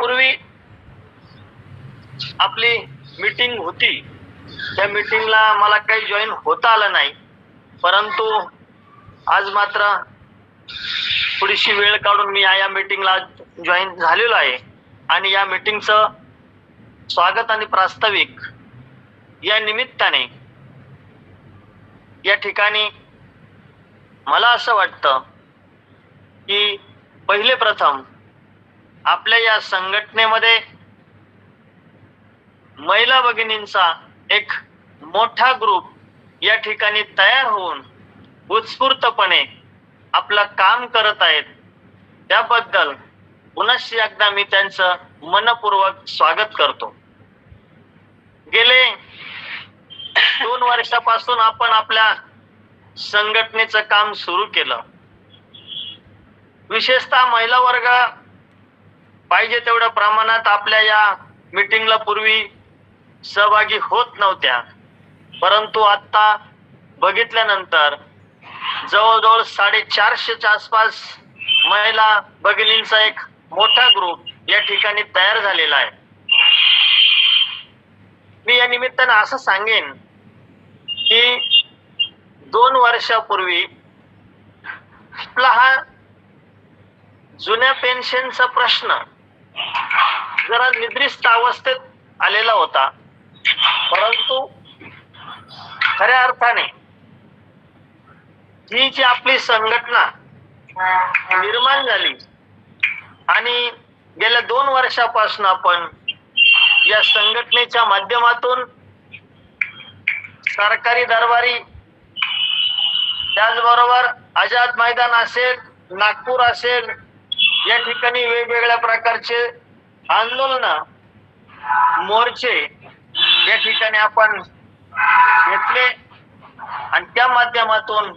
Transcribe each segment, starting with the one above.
यापूर्वी आपली मीटिंग होती, त्या मीटिंगला मला काही जॉईन होता आलं नाही, परंतु आज मात्र थोडीशी वेळ काढून मी या मीटिंगला जॉईन झालेलो आहे आणि या मीटिंगचं स्वागत आणि प्रास्ताविक या निमित्ताने या ठिकाणी मला असं वाटतं की पहिले प्रथम आपल्या या संघटनेमध्ये महिला भगिनींचा एक मोठा ग्रुप या ठिकाणी तयार होऊन उत्स्फूर्तपणे आपलं काम करत आहेत, त्याबद्दल पुन्हा एकदा मी त्यांचं मनपूर्वक स्वागत करतो. गेले 2 वर्षापासून आपण आपल्या संघटनेचं काम सुरू केलं. विशेषतः महिला वर्ग पाहिजे तेवढ्या प्रमाणात आपल्या या मीटिंगला पूर्वी सहभागी होत नव्हत्या, परंतु आता बघितल्यानंतर जवळजवळ 450च्या आसपास महिला भगिनींचा एक मोठा ग्रुप या ठिकाणी तयार झालेला आहे. मी या निमित्ताने असं सांगेन की 2 वर्षापूर्वी आपला हा जुन्या पेन्शनचा प्रश्न जरा निद्रिस्त अवस्थेत आलेला होता, परंतु खऱ्या अर्थाने ही जी आपली संघटना निर्माण झाली आणि गेल्या 2 वर्षापासून आपण या संघटनेच्या माध्यमातून सरकारी दरबारी, त्याचबरोबर आझाद मैदान असेल, नागपूर असेल, या ठिकाणी वेगवेगळ्या प्रकारचे आंदोलन, मोर्चे या ठिकाणी आपण घेतले आणि त्या माध्यमातून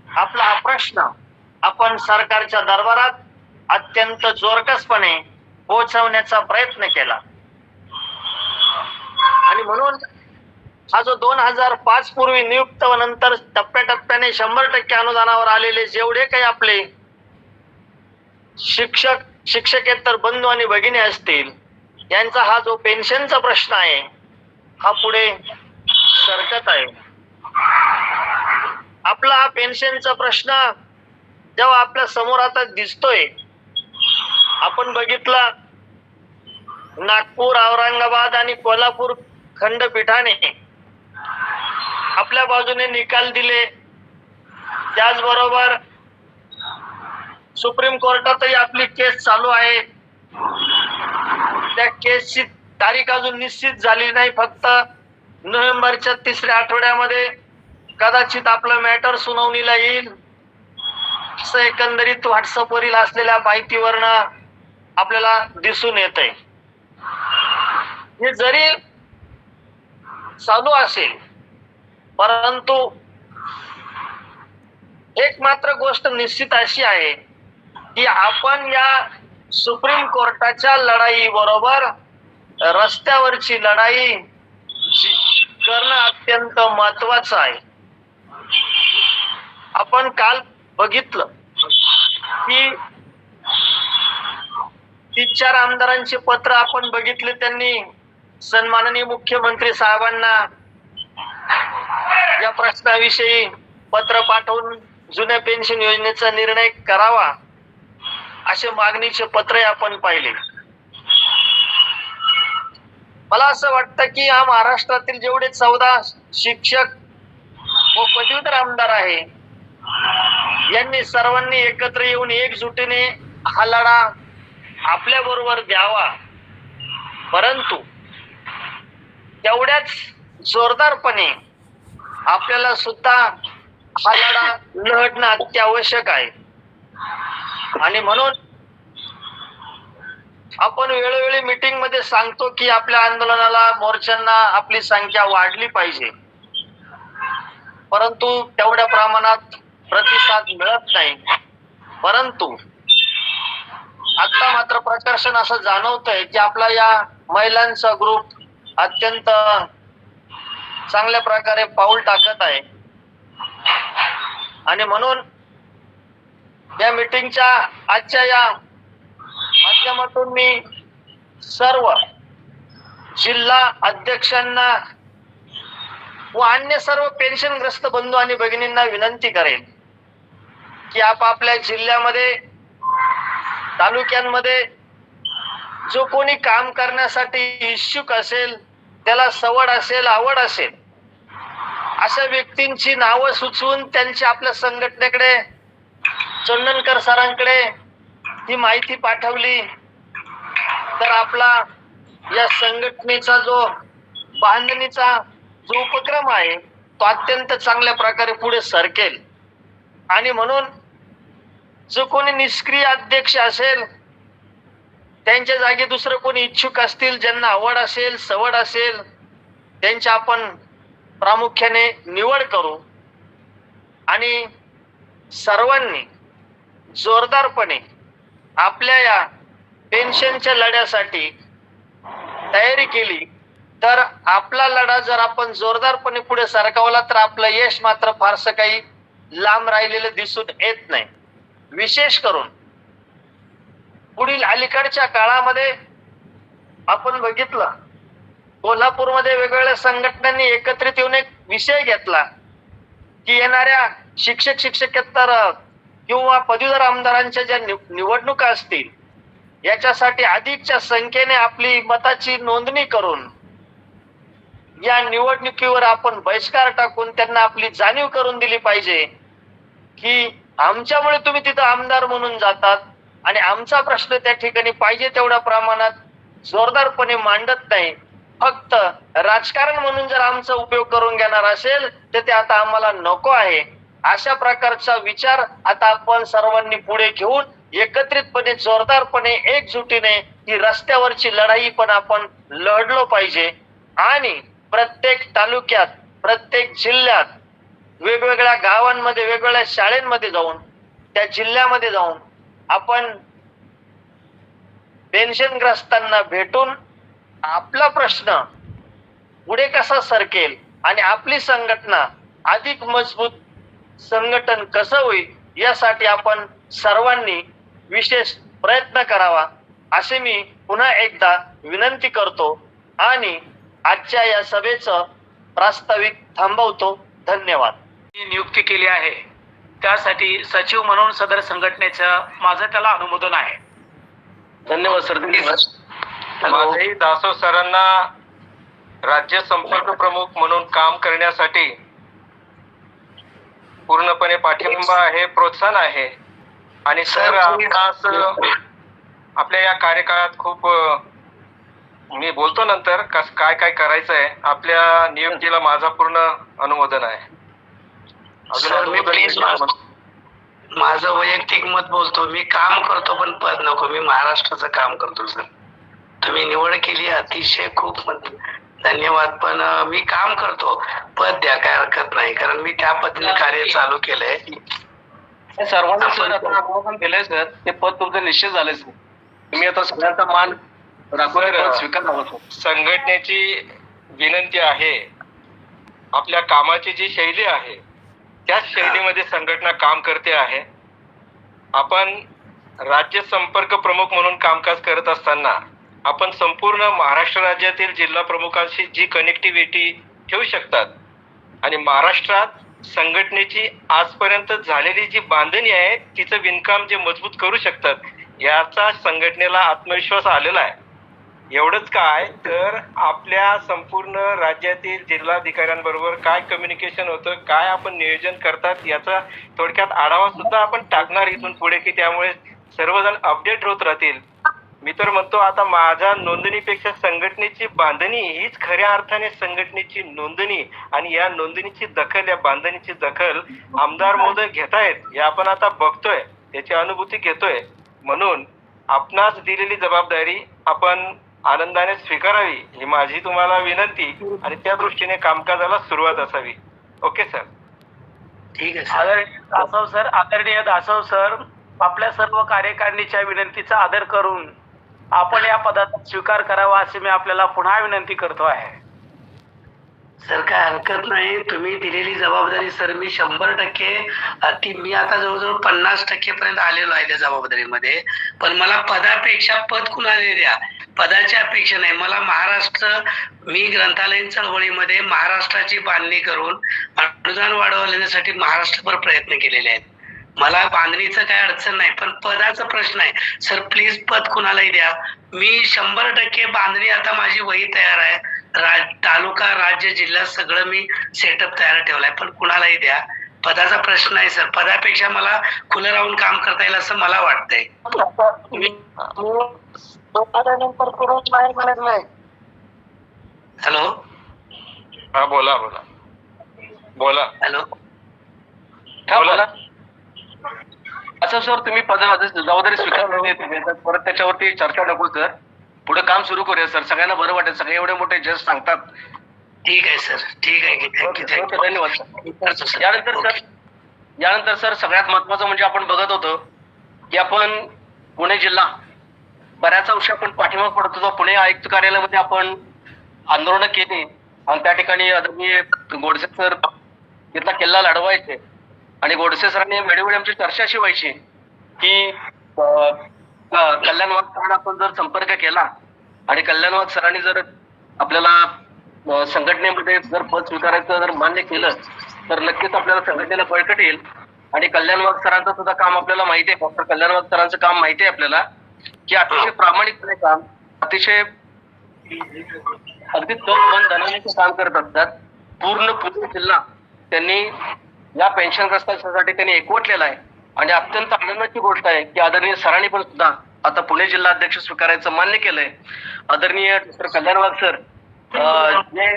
आपला हा प्रश्न आपण सरकारच्या दरबारात अत्यंत जोरकसपणे पोहोचवण्याचा प्रयत्न केला. आणि म्हणून हा जो 2005 पूर्वी नियुक्त व नंतर टप्प्याटप्प्याने 100% अनुदानावर आलेले जेवढे काही आपले शिक्षकेतर बंधू आणि भगिनी असतील, यांचा हा जो पेन्शनचा प्रश्न आहे हा पुढे सरकत आहे. आपला हा पेन्शनचा प्रश्न जेव्हा आपल्या समोर आता दिसतोय, आपण बघितला नागपूर, औरंगाबाद आणि कोल्हापूर खंडपीठाने आपल्या बाजूने निकाल दिले, त्याचबरोबर सुप्रीम कोर्टातही आपली केस चालू आहे. त्या केसची तारीख अजून निश्चित झाली नाही, फक्त नोव्हेंबरच्या 3ऱ्या आठवड्यामध्ये कदाचित आपलं मॅटर सुनावणीला येईल, असं एकंदरीत व्हॉट्सअपवरील असलेल्या माहितीवरनं आपल्याला दिसून येतंय. हे जरी चालू असेल, परंतु एक मात्र गोष्ट निश्चित अशी आहे की आपण या सुप्रीम कोर्टाच्या लढाई बरोबर रस्त्यावरची लढाई करणं अत्यंत महत्वाचं आहे. आपण काल बघितलं की 3-4 आमदारांचे पत्र आपण बघितले, त्यांनी सन्माननीय मुख्यमंत्री साहेबांना या प्रश्नाविषयी पत्र पाठवून जुन्या पेन्शन योजनेचा निर्णय करावा असे मागणीचे पत्र आपण पाहिले. मला असं वाटतं की या महाराष्ट्रातील जेवढे 14 शिक्षक व पदवीधर आमदार आहे, यांनी सर्वांनी एकत्र येऊन एकजुटीने हा लढा आपल्या बरोबर द्यावा, परंतु तेवढ्याच जोरदारपणे आपल्याला सुद्धा हा लढा लढणं अत्यावश्यक आहे. आणि म्हणून आपण वेळोवेळी मीटिंग मध्ये सांगतो की आपल्या आंदोलनाला, मोर्चांना आपली संख्या वाढली पाहिजे, परंतु तेवढ्या प्रमाणात प्रतिसाद मिळत नाही. परंतु आता मात्र प्रकर्षण असं जाणवतंय की आपला या महिलांचा ग्रुप अत्यंत चांगल्या प्रकारे पाऊल टाकत आहे. आणि म्हणून या मीटिंगच्या आजच्या या माध्यमातून मी सर्व जिल्हा अध्यक्षांना व अन्य सर्व पेन्शनग्रस्त बंधू आणि भगिनींना विनंती करेन की आपापल्या जिल्ह्यामध्ये तालुक्यांमध्ये जो कोणी काम करण्यासाठी इच्छुक असेल, त्याला सवड असेल, आवड असेल, अशा व्यक्तींची नावं सुचवून त्यांची आपल्या संघटनेकडे, चंदनकर सरांकडे ही माहिती पाठवली तर आपला या संघटनेचा जो बांधणीचा जो उपक्रम आहे तो अत्यंत चांगल्या प्रकारे पुढे सरकेल. आणि म्हणून जो कोणी निष्क्रिय अध्यक्ष असेल, त्यांच्या जागी दुसरं कोणी इच्छुक असतील, ज्यांना आवड असेल, सवड असेल, त्यांची आपण प्रामुख्याने निवड करू आणि सर्वांनी जोरदारपणे आपल्या या पेन्शनच्या लढ्यासाठी तयारी केली तर आपला लढा जर आपण जोरदारपणे पुढे सरकवला तर आपलं यश मात्र फारसं काही लांब राहिलेलं दिसून येत नाही. विशेष करून पुढील अलीकडच्या काळामध्ये आपण बघितलं, कोल्हापूरमध्ये वेगवेगळ्या संघटनांनी एकत्रित येऊन एक विषय घेतला की येणाऱ्या शिक्षकेतर किंवा पदवीधर आमदारांच्या ज्या निवडणुका असतील याच्यासाठी अधिकच्या संख्येने आपली मताची नोंदणी करून या निवडणुकीवर आपण बहिष्कार टाकून त्यांना आपली जाणीव करून दिली पाहिजे की आमच्यामुळे तुम्ही तिथं आमदार म्हणून जातात आणि आमचा प्रश्न त्या ठिकाणी पाहिजे तेवढ्या प्रमाणात जोरदारपणे मांडत नाही. फक्त राजकारण म्हणून जर आमचा उपयोग करून घेणार असेल तर ते आता आम्हाला नको आहे. अशा प्रकारचा विचार आता आपण सर्वांनी पुढे घेऊन एकत्रितपणे, जोरदारपणे, एकजुटीने ही रस्त्यावरची लढाई पण आपण लढलो पाहिजे. आणि प्रत्येक तालुक्यात, प्रत्येक जिल्ह्यात, वेगवेगळ्या गावांमध्ये, वेगवेगळ्या शाळेंमध्ये जाऊन, त्या जिल्ह्यामध्ये जाऊन आपण पेन्शनग्रस्तांना भेटून आपला प्रश्न पुढे कसा सरकेल आणि आपली संघटना अधिक मजबूत संघटन कसं होईल यासाठी आपण सर्वांनी विशेष प्रयत्न करावा असे मी पुन्हा एकदा विनंती करतो आणि आजच्या या सभेचं प्रास्ताविक थांबवतो. धन्यवाद. नियुक्ती केली आहे त्यासाठी सचिव म्हणून सदर संघटनेचं माझं त्याला अनुमोदन आहे. धन्यवाद सर. माझेही दासो सरांना राज्य संपर्क प्रमुख म्हणून काम करण्यासाठी पूर्णपणे पाठिंबा आहे, प्रोत्साहन आहे. आणि सर आपणास आपल्या या कार्यकाळात खूप मी बोलतो नंतर काय काय करायचं आहे. आपल्या नियुक्तीला माझा पूर्ण अनुमोदन आहे. सर मी प्लीज माझं वैयक्तिक मत बोलतो. मी काम करतो पण पद नको. मी महाराष्ट्राचं काम करतो सर. तुम्ही निवड केली अतिशय खूप धन्यवाद. पण मी काम करतो, पद द्या, काय हरकत नाही. कारण मी त्या पद्धतीने कार्य चालू केलंय. सर्वांना केलंय सर. ते पद तुमचं निश्चित झालंय सर. तुम्ही आता सगळ्यांचा मान राखून स्वीकारला. संघटनेची विनंती आहे, आपल्या कामाची जी शैली आहे त्याच शैलीमध्ये संघटना काम करते आहे. आपण राज्य संपर्क प्रमुख म्हणून कामकाज करत असताना आपण संपूर्ण महाराष्ट्र राज्यातील जिल्हा प्रमुखांशी जी कनेक्टिव्हिटी ठेवू शकतात आणि महाराष्ट्रात संघटनेची आजपर्यंत झालेली जी बांधणी आहे तिचं विणकाम जे मजबूत करू शकतात याचा संघटनेला आत्मविश्वास आलेला आहे. एवढंच काय तर आपल्या संपूर्ण राज्यातील जिल्हाधिकाऱ्यांबरोबर काय कम्युनिकेशन होतं, काय आपण नियोजन करतात याचा थोडक्यात आढावा सुद्धा आपण टाकणार इथून पुढे की त्यामुळे सर्वजण अपडेट होत राहतील. मी तर म्हणतो आता माझ्या नोंदणीपेक्षा संघटनेची बांधणी हीच खऱ्या अर्थाने संघटनेची नोंदणी आणि या नोंदणीची दखल, या बांधणीची दखल आमदार महोदय घेतायत हे आपण आता बघतोय, त्याची अनुभूती घेतोय. म्हणून आपणास दिलेली जबाबदारी आपण आनंदाने स्वीकारावी ही माझी तुम्हाला विनंती आणि त्या दृष्टीने कामकाजाला सुरुवात असावी. Okay sir. ठीक आहे सर. आदरणीय दासव सर, आपल्या सर्व कार्यकारिणीच्या विनंतीचा आदर करून आपण या पदाचा स्वीकार करावा अशी मी आपल्याला पुन्हा विनंती करतो आहे. सर काय हरकत नाही. तुम्ही दिलेली जबाबदारी सर मी 100% मी आता जवळजवळ 50% पर्यंत आलेलो आहे त्या जबाबदारीमध्ये. पण मला पदापेक्षा पद कुणाला द्या. पदाची अपेक्षा नाही मला. मी ग्रंथालयीन चळवळीमध्ये महाराष्ट्राची बांधणी करून अनुदान वाढवण्यासाठी महाराष्ट्रभर प्रयत्न केलेले आहेत. मला बांधणीचं काय अडचण नाही, पण पदाचा प्रश्न आहे. सर प्लीज पद कुणालाही द्या. मी 100% बांधणी, आता माझी वही तयार आहे, तालुका राज्य जिल्हा सगळं मी सेटअप तयार ठेवलाय, पण कुणालाही द्या. पदाचा प्रश्न आहे सर. पदापेक्षा मला खुलं राहून काम करता येईल असं मला वाटतंय. हॅलो हा बोला बोला बोला. हॅलो हा बोला. असं सर तुम्ही पदाची जबाबदारी स्वीकारली तर परत त्याच्यावरती चर्चा नको सर. पुढे काम सुरू करूया सर. सगळ्यांना बरं वाटेल. सगळे एवढे मोठे जज सांगतात. ठीक आहे सर. ठीक आहे की थँक्यू. धन्यवाद सर. यानंतर सर सगळ्यात महत्वाचं म्हणजे आपण बघत होतो की आपण पुणे जिल्हा बऱ्याच अंशी आपण पाठीमाग पडत होतो. पुणे आयुक्त कार्यालयामध्ये आपण आंदोलनं केली आणि त्या ठिकाणी आदरणीय गोडसे सर तिथला किल्ला लढवायचे आणि गोडसे सरांनी वेळोवेळी आमची चर्चा अशी व्हायची की कल्याण वाघ सरांना आपण जर संपर्क केला आणि कल्याण वाघ सरांनी जर आपल्याला संघटनेमध्ये जर पद स्वीकारायचं जर मान्य केलं तर नक्कीच आपल्याला संघटनेला बळकट येईल. आणि कल्याण वाघ सरांचं सुद्धा काम आपल्याला माहिती आहे. डॉक्टर कल्याण वाघ सरांचं काम माहिती आहे आपल्याला की अतिशय प्रामाणिकपणे काम, अतिशय अगदी तन मन धनाचे काम करत असतात. पूर्ण पुणे जिल्हा त्यांनी या पेन्शनग्रस्तांसाठी त्यांनी एकवटलेला आहे आणि अत्यंत आनंदाची गोष्ट आहे की आदरणीय सरांनी पण सुद्धा आता पुणे जिल्हा अध्यक्ष स्वीकारायचं मान्य केलंय. आदरणीय डॉक्टर कल्याण वाघ सर जे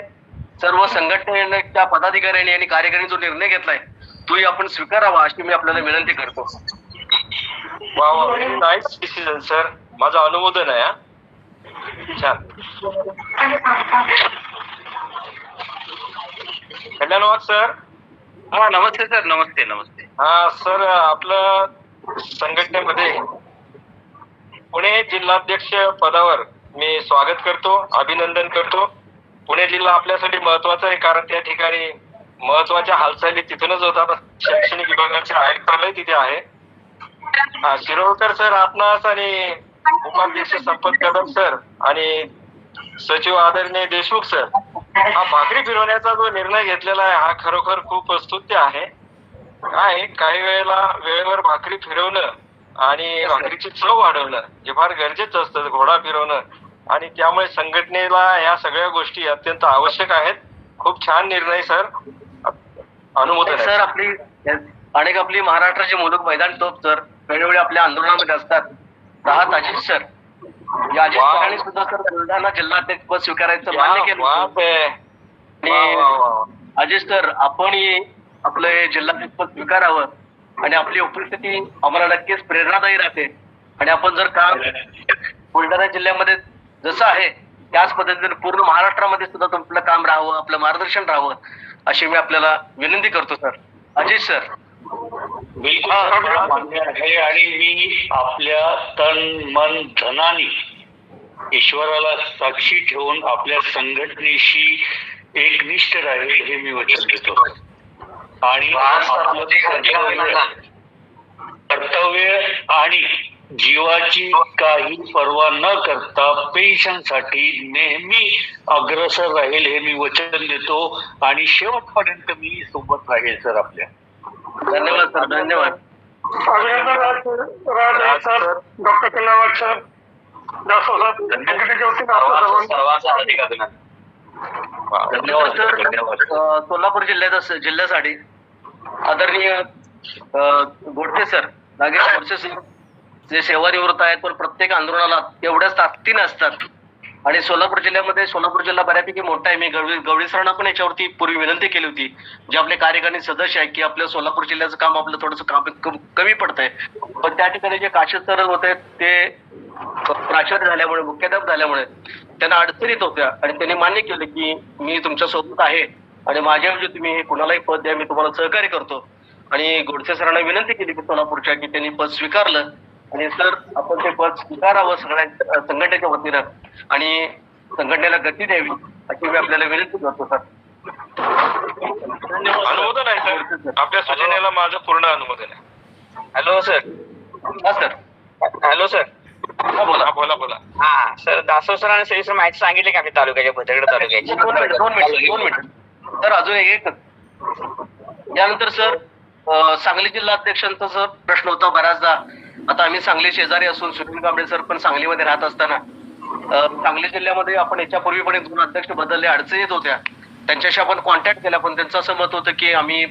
सर्व संघटनेच्या पदाधिकाऱ्यांनी आणि कार्यकारिणी जो निर्णय घेतलाय तोही आपण स्वीकारावा अशी मी आपल्याला विनंती करतो. वा वा, व्हेरी नाईस डिसिजन सर. माझं अनुमोदन आहे. हा छान. कल्याण वाघ सर. हा नमस्ते सर. नमस्ते नमस्ते. हा सर, आपलं संघटनेमध्ये पुणे जिल्हाध्यक्ष पदावर मी स्वागत करतो, अभिनंदन करतो. पुणे जिल्हा आपल्यासाठी महत्वाचा आहे कारण त्या ठिकाणी महत्वाच्या हालचाली तिथूनच होतात. शैक्षणिक विभागाचे आयुक्तालय तिथे आहे. शिरोळकर सर आपणास आणि उपाध्यक्ष संपत कदम सर आणि सचिव आदरणीय देशमुख सर, हा भाकरी फिरवण्याचा जो निर्णय घेतलेला आहे हा खरोखर खूप स्तुत्य आहे. काय काही वेळेला वेळेवर भाकरी फिरवणं आणि भाकरीची चव वाढवणं हे फार गरजेचं असतं, घोडा फिरवणं. आणि त्यामुळे संघटनेला या सगळ्या गोष्टी अत्यंत आवश्यक आहेत. खूप छान निर्णय सर. अनुमोदन सर. आपली महाराष्ट्राची मुलूक मैदान तोप सर वेळोवेळी आपल्या आंदोलनामध्ये असतात. राहत अजित सर, या अजित सरांनी सुद्धा सर बुलढाणा जिल्हाध्यक्ष पद स्वीकारायचं मान्य केलं. आणि अजित सर आपण आपलं जिल्हाध्यक्ष पद स्वीकारावं आणि आपली उपस्थिती आम्हाला नक्कीच प्रेरणादायी राहते. आणि आपण जर काम बुलढाणा जिल्ह्यामध्ये जसं आहे त्याच पद्धतीने पूर्ण महाराष्ट्रामध्ये सुद्धा तुमचं काम राहावं, आपलं मार्गदर्शन राहावं अशी मी आपल्याला विनंती करतो सर. अजित सर. बिलकुल मान्य आहे. आणि मी आपल्या तन मन धनाने ईश्वराला साक्षी ठेवून आपल्या संघटनेशी एकनिष्ठ राहील हे मी वचन देतो. आणि कर्तव्य आणि जीवाची काही पर्वा न करता पेन्शनसाठी नेहमी अग्रसर राहील हे मी वचन देतो. आणि शेवटपर्यंत मी सोबत राहील सर आपल्या. धन्यवाद सर. धन्यवाद. डॉक्टर कल्याण सर, धन्यवाद सर. सोलापूर जिल्ह्यासाठी आदरणीय गोडसे सर, नागेश गोडसे सर जे सेवानिवृत्त आहेत पण प्रत्येक आंदोलनाला तेवढ्याच ताकदीने असतात. आणि सोलापूर जिल्हा बऱ्यापैकी मोठा आहे. मी गवळी सरांना पण याच्यावरती पूर्वी विनंती केली होती जे आपले कार्यकारिणी सदस्य आहे की आपल्या सोलापूर जिल्ह्याचं काम आपलं थोडंसं काम कमी पडतंय. पण त्या ठिकाणी जे काशीद सर होते ते प्राचार्य झाल्यामुळे, मुख्याध्यापक झाल्यामुळे त्यांना अडचणीत होत्या आणि त्यांनी मान्य केलं की मी तुमच्या सोबत आहे आणि माझ्याऐवजी तुम्ही हे कुणालाही पद द्या, मी तुम्हाला सहकार्य करतो. आणि गोडसे सरांना विनंती केली की सोलापूरच्या की त्यांनी पद स्वीकारलं. आणि सर आपण ते पद स्वीकारावं सगळ्या संघटनेच्या वतीनं आणि संघटनेला गती द्यावी अशी मी आपल्याला विनंती करतो सर. अनुमोदन आहे सर. आपल्या सूचनेला माझं पूर्ण अनुमोदन आहे. Hello sir. हा सर. Hello sir. बोला. हा सर, दासो सरांनी सविस्तर माहिती सांगितली का आपल्या तालुक्याच्या भद्रगड तालुक्याची? दोन मिनिट सर, अजून एक यानंतर सर सांगली जिल्हा अध्यक्षांचा सर प्रश्न होता बऱ्याचदा. आता आम्ही सांगली शेजारी असून सुनील कांबळे सर पण सांगलीमध्ये राहत असताना सांगली जिल्ह्यामध्ये आपण याच्यापूर्वी पण 2 अध्यक्ष बदलले, अडचणी येत होत्या. त्यांच्याशी आपण कॉन्टॅक्ट केला, पण त्यांचं असं मत होतं की आम्ही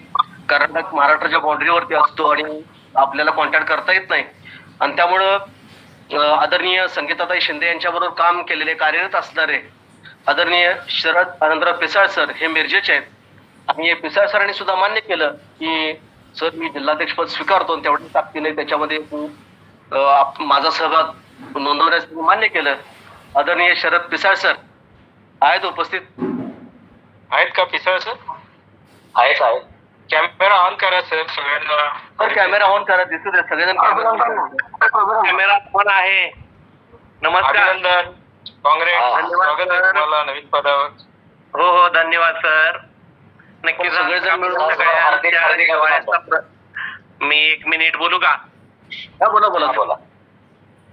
कर्नाटक महाराष्ट्राच्या बाउंड्रीवरती असतो आणि आपल्याला कॉन्टॅक्ट करता येत नाही. आणि त्यामुळं आदरणीय संगीताताई शिंदे यांच्याबरोबर काम केलेले, कार्यरत असणारे आदरणीय शरद आनंदराव पिसाळ सर हे मिरजेचे आहेत. आणि पिसाळ सरांनी सुद्धा मान्य केलं की सर मी जिल्हाध्यक्षपद स्वीकारतो, तेवढ्या ताकदीने त्याच्यामध्ये माझा सहभाग नोंदवण्यास मान्य केलं. आदरणीय शरद पिसाळ सर आहेत उपस्थित? आहेत का पिसाळ सर? आहेत. कॅमेरा ऑन करा सर सगळ्यांना. सर कॅमेरा ऑन करा, दिसू दे सगळेजण. कॅमेरा ऑन आहे. नमस्कार. अभिनंदन, काँग्रेस, स्वागत आहे तुम्हाला नवीन पदावर. हो धन्यवाद सर. नक्कीच सगळेजण मिळून मी 1 मिनिट बोलू का? बोला.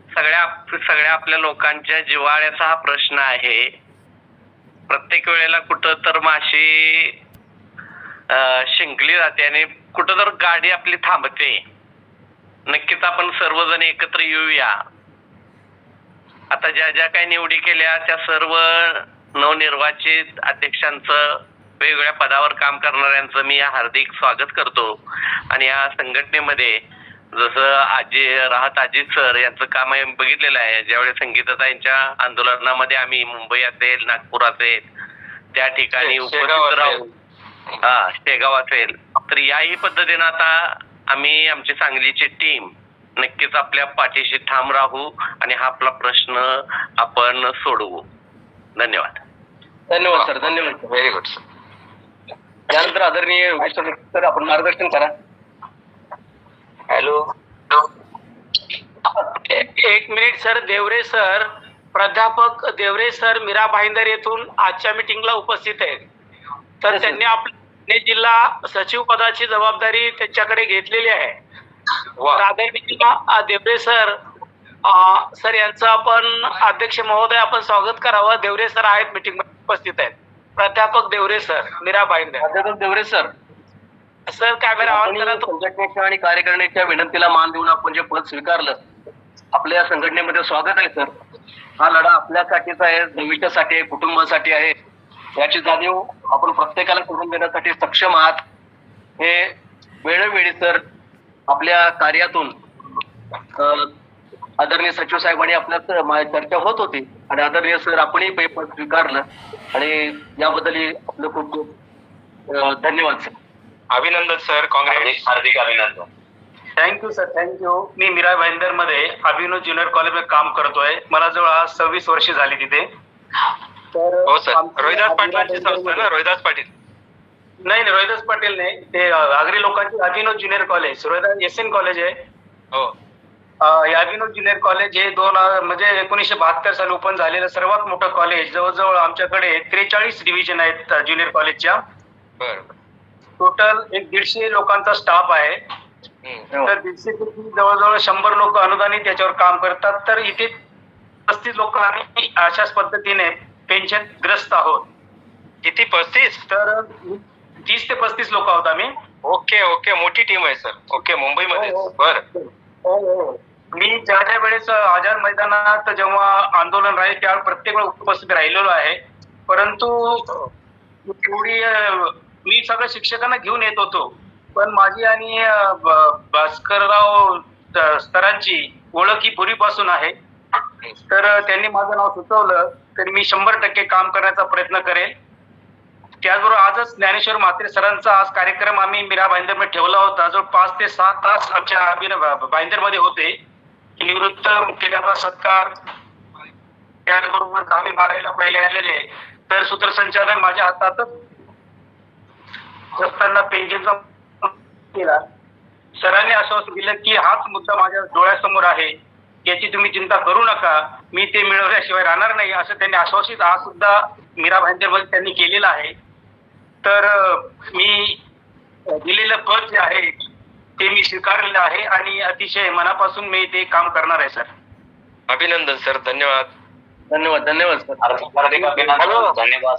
सगळ्या आपल्या लोकांच्या जिव्हाळ्याचा हा प्रश्न आहे. प्रत्येक वेळेला कुठं तर माशी शिंकली जाते आणि कुठं तर गाडी आपली थांबते. नक्कीच आपण सर्वजण एकत्र येऊया. आता ज्या काही निवडी केल्या त्या सर्व नवनिर्वाचित अध्यक्षांचं, वेगवेगळ्या पदावर काम करणाऱ्यांचं मी हार्दिक स्वागत करतो. आणि या संघटनेमध्ये जसं राहत अजित सर यांचं काम आहे बघितलेलं आहे. ज्यावेळेस संगीताताईंच्या आंदोलनामध्ये आम्ही मुंबई असेल, नागपूर असेल त्या ठिकाणी उपस्थित राहू, शेगाव असेल, तर याही पद्धतीनं आता आम्ही आमची सांगलीची टीम नक्कीच आपल्या पाठीशी ठाम राहू आणि हा आपला प्रश्न आपण सोडवू. धन्यवाद. धन्यवाद सर. धन्यवाद. Very good sir. यानंतर आदरणीय योगेश सर आपण मार्गदर्शन करा. Hello. 1 minute sir. Devre sir, प्राध्यापक देवरे सर मीरा भाईंदर येथून आजच्या मीटिंगला उपस्थित आहेत. तर त्यांनी आपल्या जिल्हा सचिव पदाची जबाबदारी त्यांच्याकडे घेतलेली आहे. तर आदरणीय देवरे सर सर यांचं आपण अध्यक्ष महोदय आपण स्वागत करावं. देवरे सर आहेत मीटिंग मध्ये उपस्थित आहेत. प्राध्यापक देवरे सर, मीरा भाईंदर. प्राध्यापक Devre sir, sir camera on करा. संघटनेच्या आणि कार्यकारिणीच्या विनंतीला मान देऊन आपण जे पद स्वीकारलं, आपल्या संघटनेमध्ये स्वागत आहे सर. हा लढा आपल्यासाठीच आहे, भविष्यासाठी आहे, कुटुंबासाठी आहे. याची जाणीव आपण प्रत्येकाला करून देण्यासाठी सक्षम आहात. हे वेळोवेळी सर आपल्या कार्यातून आदरणीय सचिव साहेबांनी आपल्या चर्चा होत होती आणि आदरणीय सर आपणही पद स्वीकारलं आणि याबद्दल आपलं खूप खूप धन्यवाद सर. अभिनंदन सर. काँग्रेस. हार्दिक अभिनंदन. Thank you sir. थँक्यू. मी मीरा भाईंदर मध्ये अभिनव ज्युनियर कॉलेजमध्ये काम करतोय. मला जवळ आज 26 वर्ष झाली तिथे. हो सर. रोहिदास पाटलांची संस्था ना? रोहिदास पाटील? नाही, रोहिदास पाटील नाही, ते आगरी लोकांचे Abhinav junior college, Rohidas SN college आहे. हो. अभिनव ज्युनियर कॉलेज हे 1972 साली ओपन झालेलं सर्वात मोठं कॉलेज. जवळजवळ आमच्याकडे 43 डिव्हिजन आहेत ज्युनियर कॉलेजच्या. बरं. टोटल 150 लोकांचा स्टाफ आहे. तर 150 पैकी जवळजवळ 100 लोक अनुदानित त्याच्यावर काम करतात. तर इथे 35 लोक आम्ही अशाच पद्धतीने पेन्शन ग्रस्त आहोत. किती? 35? तर 30 ते 35 लोक आहोत आम्ही. ओके. मोठी टीम आहे सर. ओके. मुंबईमध्ये. बरं. मी ज्या वेळेस आझाद मैदानात जेव्हा आंदोलन राहील त्यावेळी प्रत्येक वेळेस उपस्थित राहिलेलो आहे. परंतु थोडी मी सगळ्या शिक्षकांना घेऊन येत होतो, पण माझी आणि भास्करराव सरांची ओळख ही पूर्वीपासून आहे. तर त्यांनी माझं नाव सुचवलं तर मी 100% काम करण्याचा प्रयत्न करेल. त्याचबरोबर आजच ज्ञानेश्वर म्हात्रे सरांचा आज कार्यक्रम आम्ही मीरा भाईंदर मध्ये ठेवला होता. जवळ 5 ते 7 तास आमच्या भाईंदर मध्ये होते. निवृत्त मुख्याध्यापक सत्कार त्याचबरोबर आम्ही मारायला पहिले आलेले. तर सूत्रसंचालन माझ्या हातातच असताना पेन्शनचा केला. सरांनी आश्वासन दिलं की हाच मुद्दा माझ्या डोळ्यासमोर आहे, याची तुम्ही चिंता करू नका, मी ते मिळवल्याशिवाय राहणार नाही, असं त्यांनी आश्वासित आज सुद्धा मीरा भाईंदर मध्ये त्यांनी केलेलं आहे. तर मी दिलेलं पद जे आहे ते मी स्वीकारलेलं आहे आणि अतिशय मनापासून मी ते काम करणार आहे सर. अभिनंदन सर, धन्यवाद. धन्यवाद सर. धन्यवाद.